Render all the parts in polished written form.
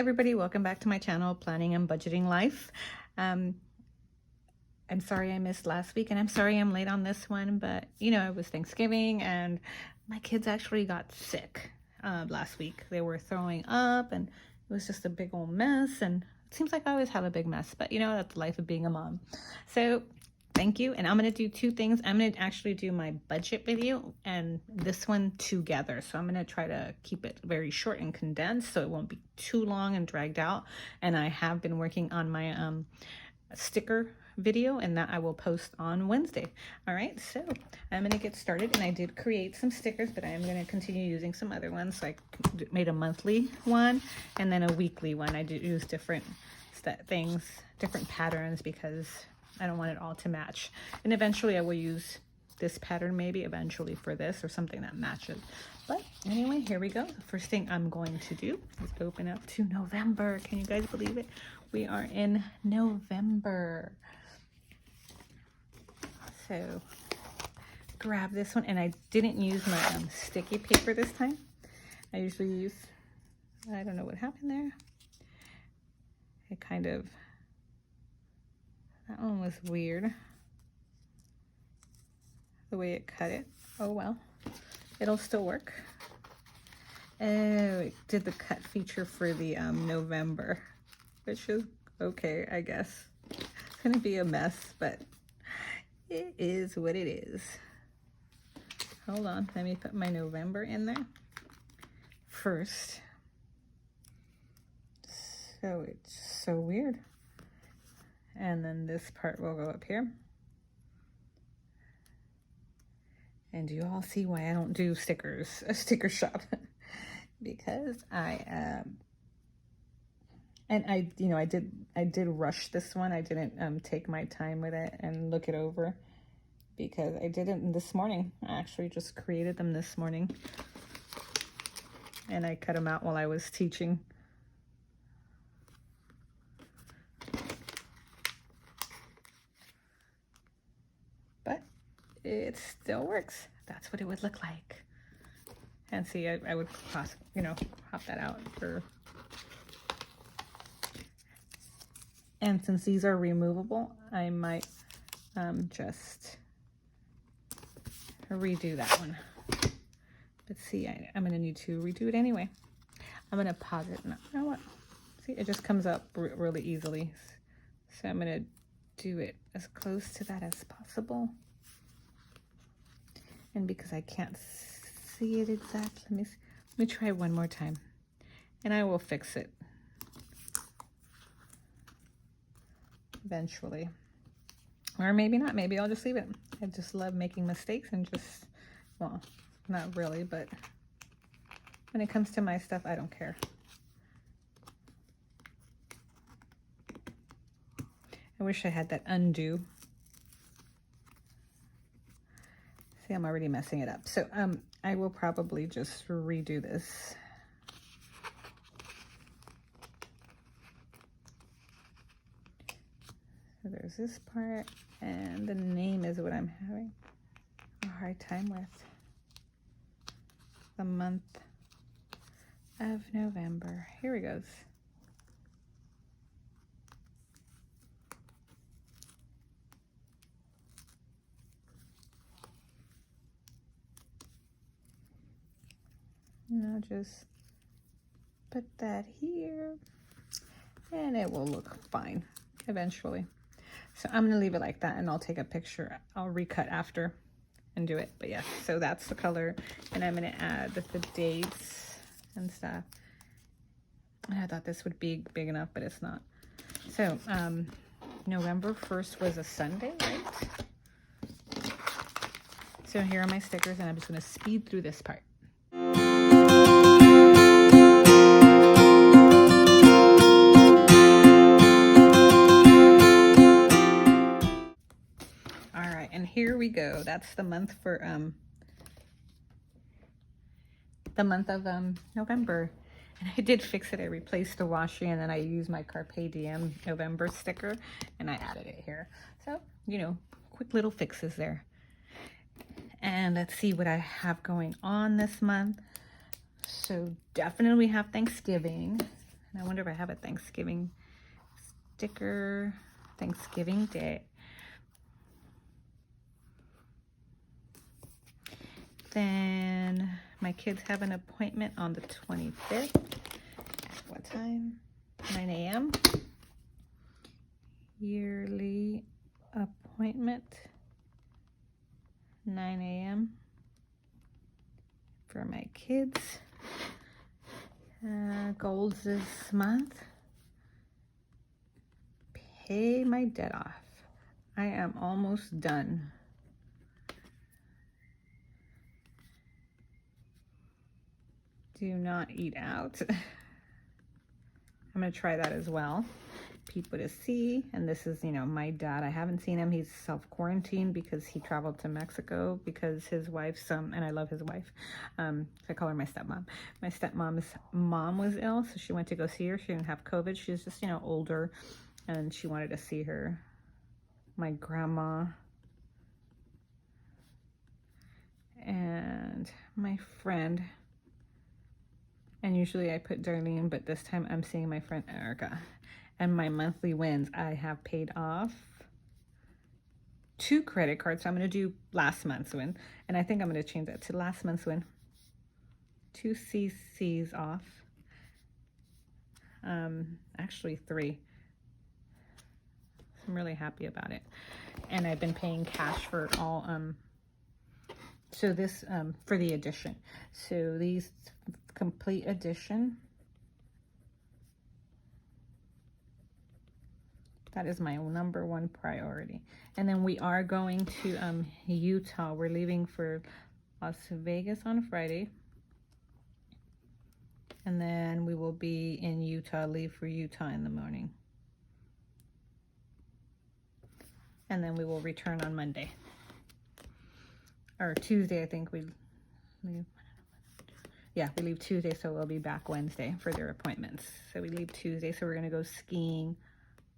everybody, welcome back to my channel, Planning and Budgeting Life. I'm sorry I missed last week, and I'm sorry I'm late on this one, but you know, it was Thanksgiving and my kids actually got sick last week. They were throwing up and it was just a big old mess, and it seems like I always have a big mess, but you know, that's the life of being a mom. So thank you. And I'm going to do two things. I'm going to actually do my budget video and this one together. So I'm going to try to keep it very short and condensed so it won't be too long and dragged out. And I have been working on my sticker video, and that I will post on Wednesday. All right, so I'm going to get started, and I did create some stickers, but I am going to continue using some other ones. So I made a monthly one and then a weekly one. I do use different things, different patterns, because I don't want it all to match. And eventually I will use this pattern maybe eventually for this, or something that matches. But anyway, here we go. The first thing I'm going to do is open up to November. Can you guys believe it? We are in November. So grab this one, and I didn't use my sticky paper this time. I usually use, I don't know what happened there. It kind of, that one was weird, the way it cut it. Oh well, it'll still work. Oh, it did the cut feature for the November, which is okay, I guess. It's gonna be a mess, but it is what it is. Hold on, let me put my November in there first. So it's so weird. And then this part will go up here. And do you all see why I don't do stickers, a sticker shop? Because I did rush this one. I didn't take my time with it and look it over, because I did it this morning. I actually just created them this morning, and I cut them out while I was teaching. It still works. That's what it would look like. And see, I would pop that out for. And since these are removable, I might just redo that one. But see, I'm gonna need to redo it anyway. I'm gonna pause it. No, you know what? See, it just comes up really easily. So I'm gonna do it as close to that as possible. And because I can't see it exactly, let me try one more time, and I will fix it eventually. Or maybe not, maybe I'll just leave it. I just love making mistakes and just, well, not really, but when it comes to my stuff, I don't care. I wish I had that undo. See, I'm already messing it up. So I will probably just redo this. So there's this part, and the name is what I'm having a hard time with. The month of November. Here it goes. And I'll just put that here, and it will look fine eventually. So I'm gonna leave it like that, and I'll take a picture. I'll recut after and do it. But yeah, so that's the color, and I'm gonna add the dates and stuff. And I thought this would be big enough, but it's not. So November 1st was a Sunday, right? So here are my stickers, and I'm just gonna speed through this part. And here we go. That's the month for November. And I did fix it. I replaced the washi, and then I used my Carpe Diem November sticker, and I added it here. So, you know, quick little fixes there. And let's see what I have going on this month. So definitely we have Thanksgiving. And I wonder if I have a Thanksgiving sticker. Thanksgiving Day. Then my kids have an appointment on the 25th. At what time? 9 a.m. Yearly appointment. 9 a.m. for my kids. Goals this month. Pay my debt off. I am almost done. Do not eat out. I'm going to try that as well. People to see, and this is, you know, my dad. I haven't seen him. He's self-quarantined because he traveled to Mexico because his wife's and I love his wife. I call her my stepmom. My stepmom's mom was ill, so she went to go see her. She didn't have COVID. She was just, you know, older, and she wanted to see her. My grandma and my friend. And usually I put Darlene, but this time I'm seeing my friend Erica. And my monthly wins, I have paid off 2 credit cards. So I'm going to do last month's win. And I think I'm going to change that to last month's win. 2 CCs off. Actually 3. I'm really happy about it. And I've been paying cash for all, so this, for the edition. So these complete edition. That is my number 1 priority. And then we are going to Utah. We're leaving for Las Vegas on Friday. And then we will be in Utah, leave for Utah in the morning. And then we will return on Monday. Or Tuesday, I think we leave. Yeah, we leave Tuesday, so we'll be back Wednesday for their appointments. So we leave Tuesday, so we're going to go skiing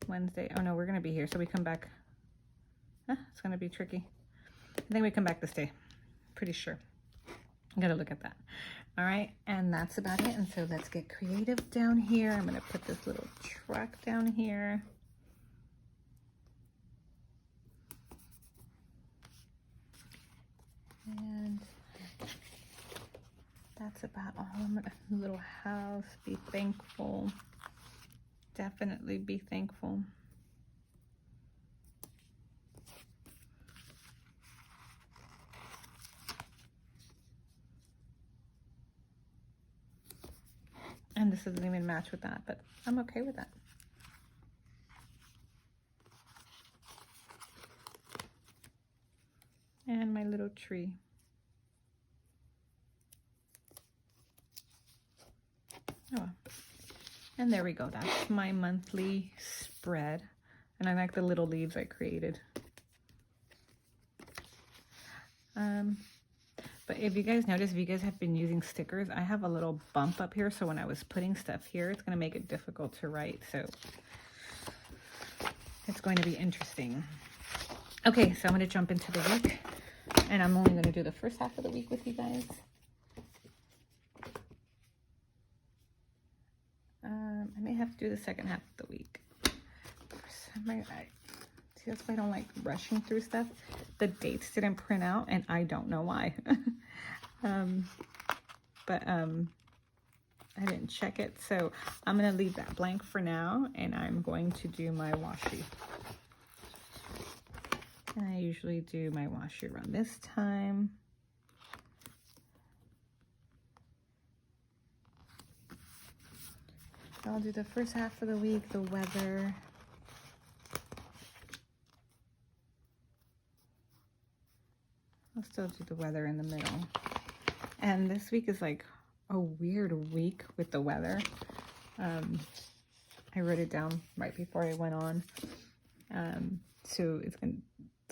Wednesday. Oh no, we're going to be here, so we come back. It's going to be tricky. I think we come back this day. Pretty sure. I got to look at that. All right, and that's about it. And so let's get creative down here. I'm going to put this little truck down here. And that's about all. I'm gonna, little house, be thankful. Definitely be thankful. And this doesn't even match with that, but I'm okay with that. And my little tree. Oh, and there we go. That's my monthly spread. And I like the little leaves I created. But if you guys notice, if you guys have been using stickers, I have a little bump up here. So when I was putting stuff here, it's going to make it difficult to write. So it's going to be interesting. Okay, so I'm going to jump into the week. And I'm only going to do the first half of the week with you guys. I may have to do the second half of the week. See, that's why I don't like rushing through stuff. The dates didn't print out, and I don't know why. I didn't check it, so I'm going to leave that blank for now, and I'm going to do my washi. And I usually do my washi around this time. So I'll do the first half of the week, the weather. I'll still do the weather in the middle. And this week is like a weird week with the weather. I wrote it down right before I went on. So it's going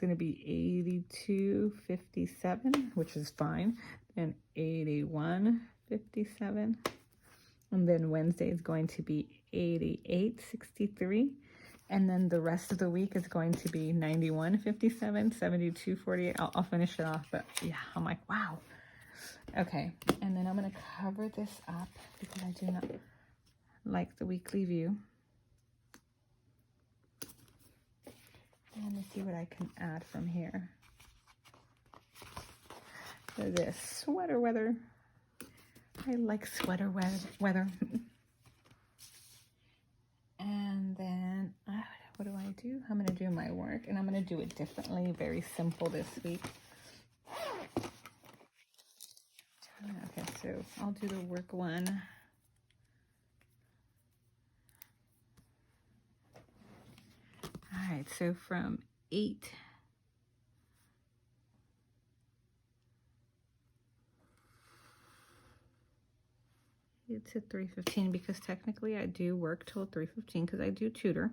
to be 82, 57, which is fine. And 81, 57. And then Wednesday is going to be 88, 63. And then the rest of the week is going to be 91, 57, 72, 48. I'll finish it off, but yeah, I'm like, wow. Okay, and then I'm going to cover this up because I do not like the weekly view. And let me see what I can add from here. So this sweater weather. I like sweater weather. And then what do I do? I'm going to do my work, and I'm going to do it differently. Very simple this week. Okay, so I'll do the work one. All right, so from 8 to 3:15, because technically I do work till 3:15 because I do tutor.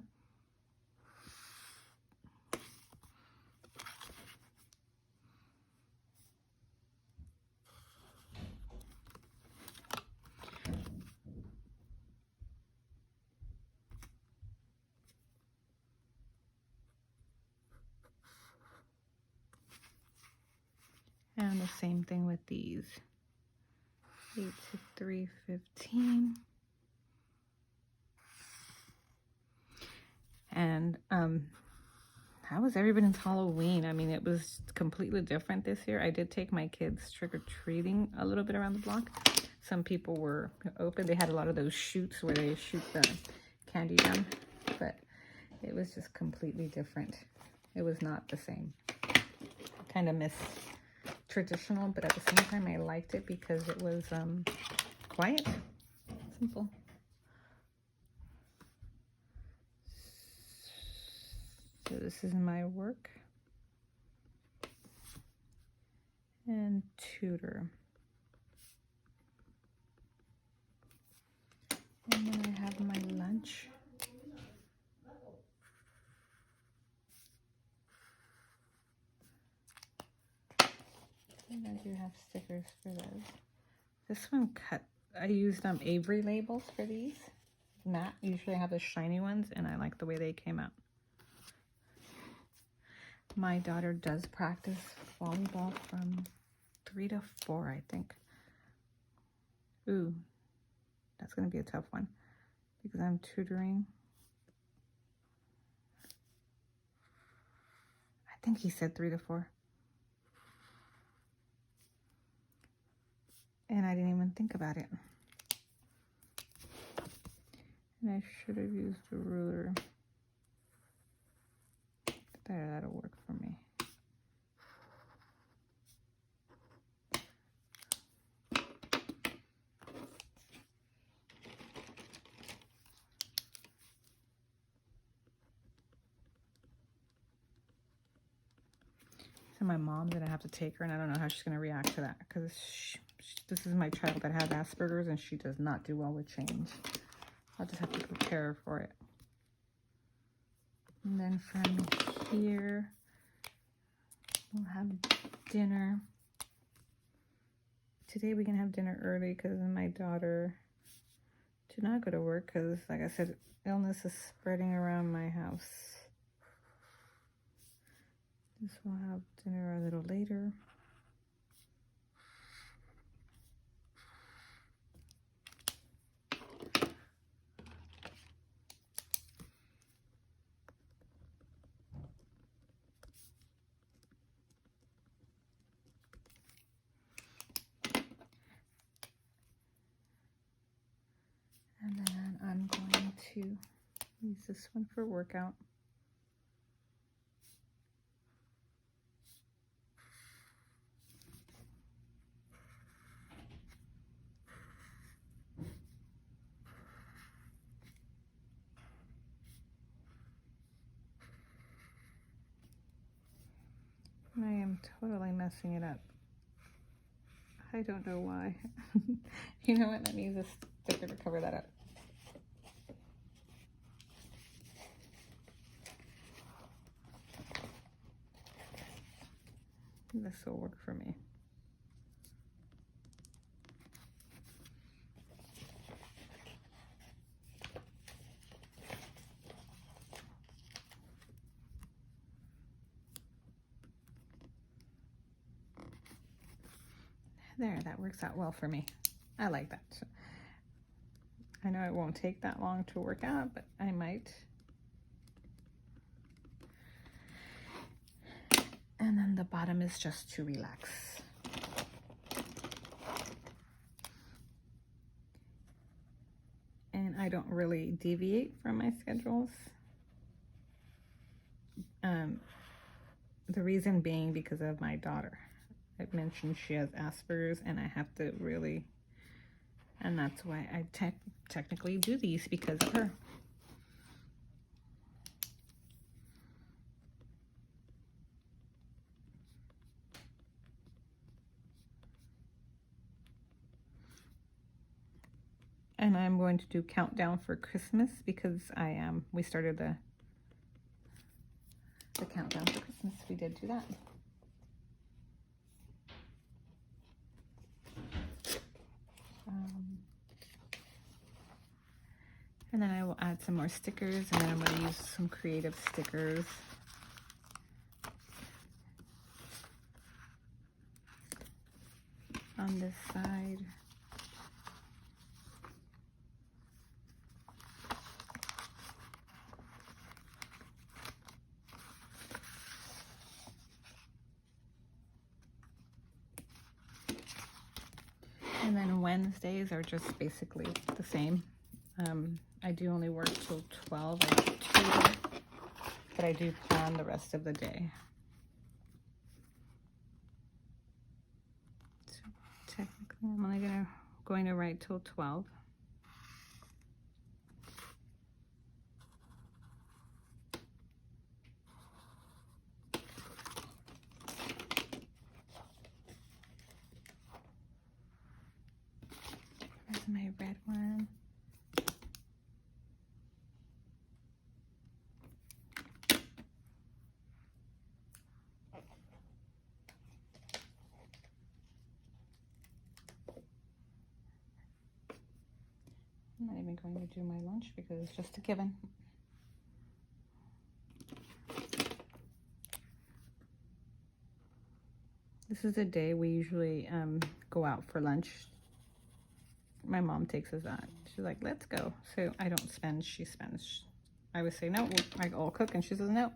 And the same thing with these. 8 to 3:15. And how was everybody's Halloween? I mean, it was completely different this year. I did take my kids trick-or-treating a little bit around the block. Some people were open. They had a lot of those chutes where they shoot the candy down, but it was just completely different. It was not the same. I kind of miss traditional, but at the same time I liked it because it was quiet, simple. So this is my work and tutor. And then I have my lunch. And I do have stickers for those. This one cut. I used Avery labels for these. Matte. Usually I have the shiny ones, and I like the way they came out. My daughter does practice volleyball from 3 to 4, I think. Ooh, that's going to be a tough one because I'm tutoring. I think he said 3 to 4. And I didn't even think about it. And I should have used a ruler. There, that'll work for me. So my mom's gonna have to take her, and I don't know how she's gonna react to that because this is my child that has Asperger's, and she does not do well with change. I'll just have to prepare her for it. And then from here, we'll have dinner. Today we can have dinner early because my daughter did not go to work because, like I said, illness is spreading around my house. This will have dinner a little later. And then I'm going to use this one for workout. I am totally messing it up. I don't know why. You know what? Let me use a sticker to cover that up. This will work for me. There, that works out well for me. I like that. I know it won't take that long to work out, but I might. And then the bottom is just to relax. And I don't really deviate from my schedules. The reason being because of my daughter. I mentioned she has Asperger's, and I have to really, and that's why I technically do these, because of her. And I'm going to do countdown for Christmas because we started the countdown for Christmas. We did do that. And then I will add some more stickers, and then I'm going to use some creative stickers. On this side. And then Wednesdays are just basically the same. I do only work till 12 or 2, but I do plan the rest of the day. So technically, I'm only going to write till 12. Where's my red one? I'm not even going to do my lunch because it's just a given. This is a day we usually go out for lunch. My mom takes us out. She's like, let's go. So I don't spend, she spends. I would say, no, I'll cook, and she says, no.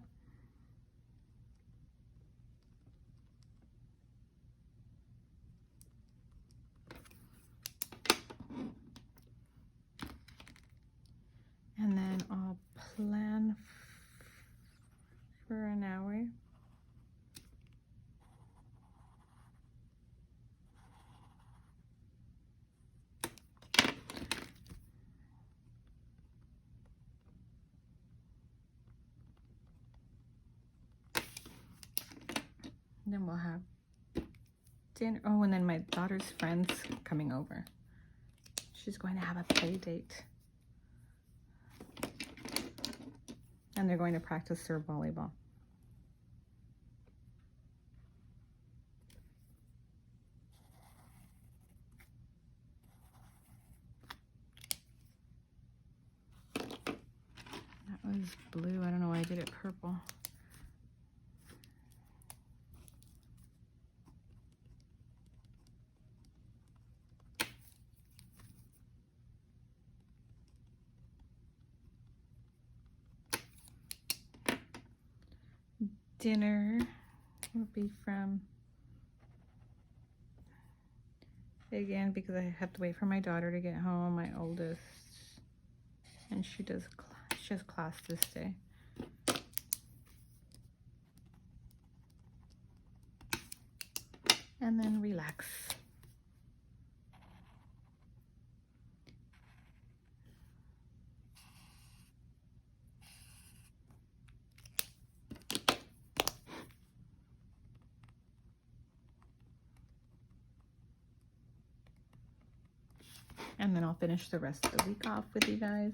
And then I'll plan for an hour. And then we'll have dinner. Oh, and then my daughter's friends coming over. She's going to have a play date. And they're going to practice their volleyball. That was blue. I don't know why I did it purple. Dinner will be from, again, because I have to wait for my daughter to get home, my oldest, and she has class this day. And then relax. And then I'll finish the rest of the week off with you guys.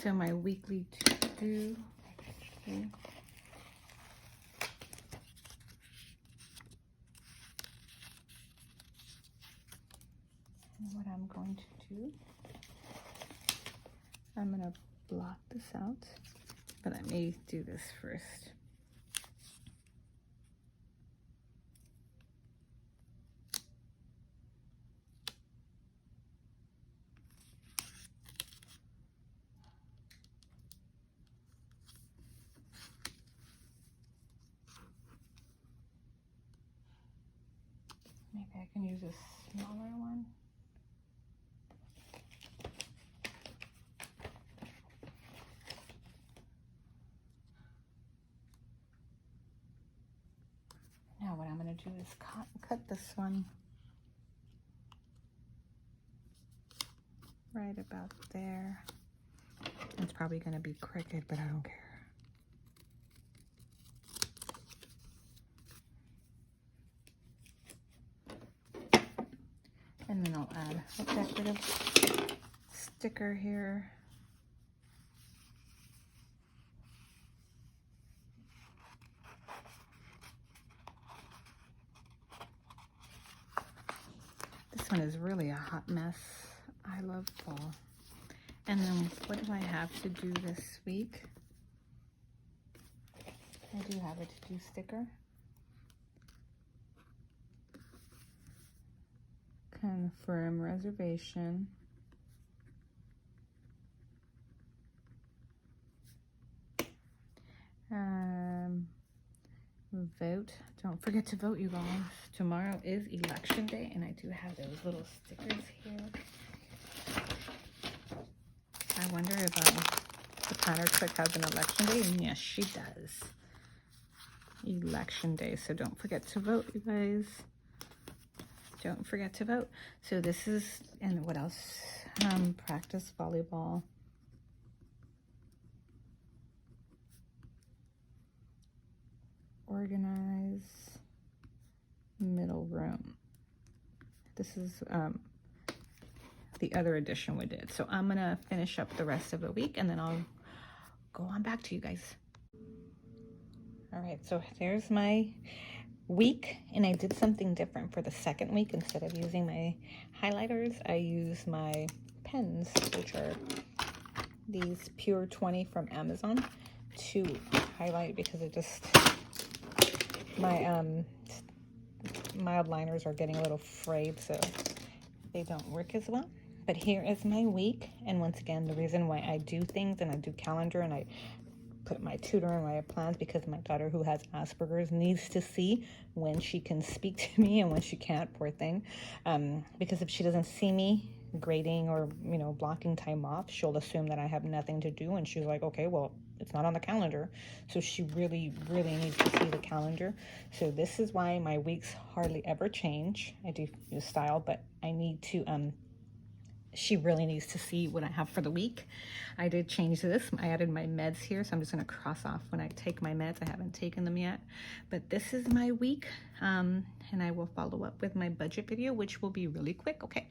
So my weekly to-do. Okay. And what I'm going to do, I'm going to block this out, but let me do this first. Okay, I can use a smaller one. Now what I'm going to do is cut this one right about there. It's probably going to be crooked, but I don't care. And then I'll add a decorative sticker here. This one is really a hot mess. I love fall. And then what do I have to do this week? I do have a to-do sticker. Confirm reservation. Vote. Don't forget to vote, you guys. Tomorrow is election day, and I do have those little stickers here. I wonder if the planner click has an election day, and yes, she does. Election day, so don't forget to vote, you guys. Don't forget to vote. So this is, and what else? Practice volleyball. Organize middle room. This is the other edition we did. So I'm gonna finish up the rest of the week and then I'll go on back to you guys. All right, so there's my week, and I did something different for the second week. Instead of using my highlighters, I use my pens, which are these Pure 20 from Amazon, to highlight because it just, my mild liners are getting a little frayed, so they don't work as well. But here is my week, and once again, the reason why I do things and I do calendar and I put my tutor in my plans, because my daughter who has Asperger's needs to see when she can speak to me and when she can't, poor thing. Because if she doesn't see me grading or, you know, blocking time off, she'll assume that I have nothing to do, and she's like, okay, well, it's not on the calendar. So she really, really needs to see the calendar. So this is why my weeks hardly ever change. I do use style, but I need to, she really needs to see what I have for the week. I did change this. I added my meds here, so I'm just going to cross off when I take my meds. I haven't taken them yet, but this is my week, and I will follow up with my budget video, which will be really quick. Okay.